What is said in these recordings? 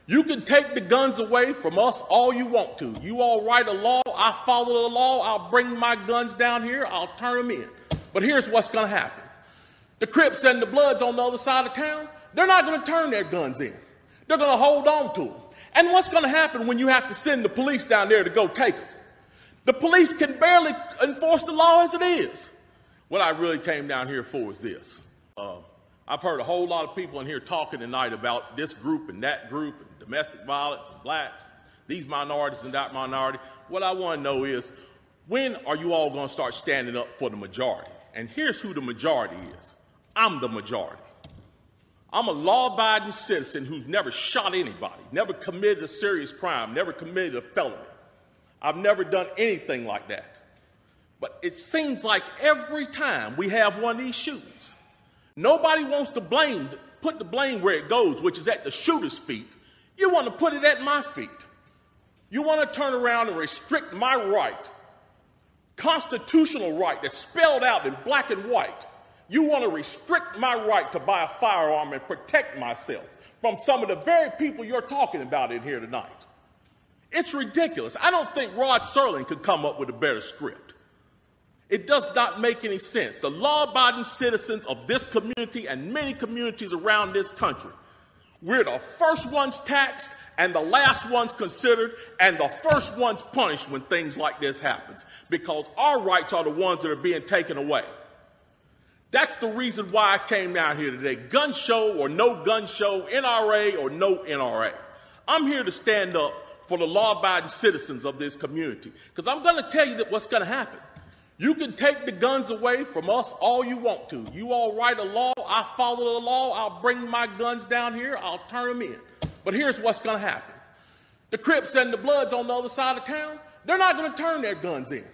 You can take the guns away from us all you want to. You all write a law, I follow the law, I'll bring my guns down here, I'll turn them in. But here's what's going to happen. The Crips and the Bloods on the other side of town, they're not going to turn their guns in. They're going to hold on to them. And what's going to happen when you have to send the police down there to go take them? The police can barely enforce the law as it is. What I really came down here for is this. I've heard a whole lot of people in here talking tonight about this group and that group, and domestic violence and blacks, these minorities and that minority. What I want to know is, when are you all going to start standing up for the majority? And here's who the majority is. I'm the majority. I'm a law-abiding citizen who's never shot anybody, never committed a serious crime, never committed a felony. I've never done anything like that. But it seems like every time we have one of these shootings, nobody wants to put the blame where it goes, which is at the shooter's feet. You want to put it at my feet. You want to turn around and restrict my right, constitutional right that's spelled out in black and white. You want to restrict my right to buy a firearm and protect myself from some of the very people you're talking about in here tonight. It's ridiculous. I don't think Rod Serling could come up with a better script. It does not make any sense. The law-abiding citizens of this community and many communities around this country, we're the first ones taxed and the last ones considered and the first ones punished when things like this happens, because our rights are the ones that are being taken away. That's the reason why I came down here today. Gun show or no gun show, NRA or no NRA. I'm here to stand up for the law-abiding citizens of this community, because I'm going to tell you that what's going to happen. You can take the guns away from us all you want to. You all write a law, I follow the law, I'll bring my guns down here, I'll turn them in. But here's what's going to happen. The Crips and the Bloods on the other side of town, they're not going to turn their guns in.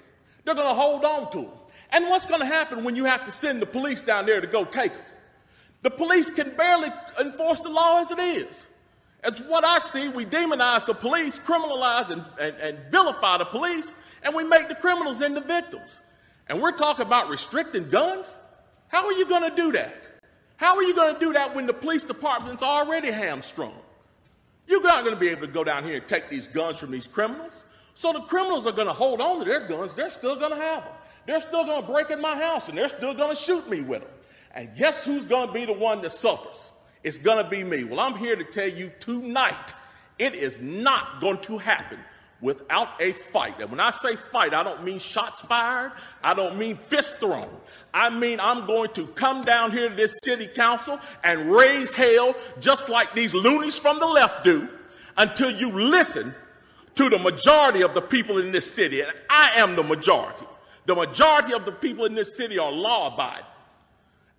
They're going to hold on to them. And what's going to happen when you have to send the police down there to go take them? The police can barely enforce the law as it is. As what I see, we demonize the police, criminalize and vilify the police, and we make the criminals into victims. And we're talking about restricting guns? How are you going to do that? How are you going to do that when the police department's already hamstrung? You're not going to be able to go down here and take these guns from these criminals. So the criminals are going to hold on to their guns. They're still going to have them. They're still going to break in my house, and they're still going to shoot me with them. And guess who's going to be the one that suffers? It's going to be me. Well, I'm here to tell you tonight, it is not going to happen without a fight. And when I say fight, I don't mean shots fired. I don't mean fist thrown. I mean I'm going to come down here to this city council and raise hell just like these loonies from the left do until you listen to the majority of the people in this city. And I am the majority. The majority of the people in this city are law-abiding,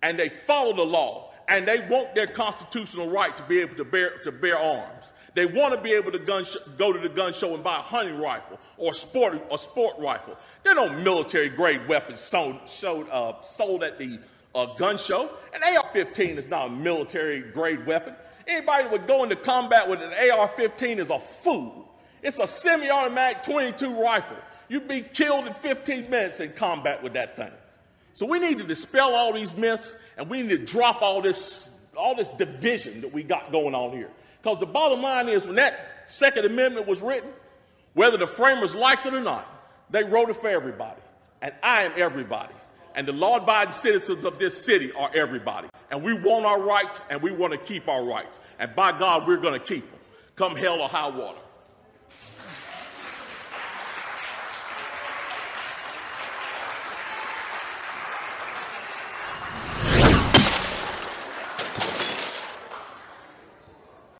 and they follow the law, and they want their constitutional right to be able to bear arms. They want to be able to go to the gun show and buy a hunting rifle or a sport rifle. There are no military-grade weapons sold at the gun show. An AR-15 is not a military-grade weapon. Anybody that would go into combat with an AR-15 is a fool. It's a semi-automatic .22 rifle. You'd be killed in 15 minutes in combat with that thing. So we need to dispel all these myths, and we need to drop all this division that we got going on here. Because the bottom line is, when that Second Amendment was written, whether the framers liked it or not, they wrote it for everybody. And I am everybody. And the law-abiding citizens of this city are everybody. And we want our rights, and we want to keep our rights. And by God, we're going to keep them, come hell or high water.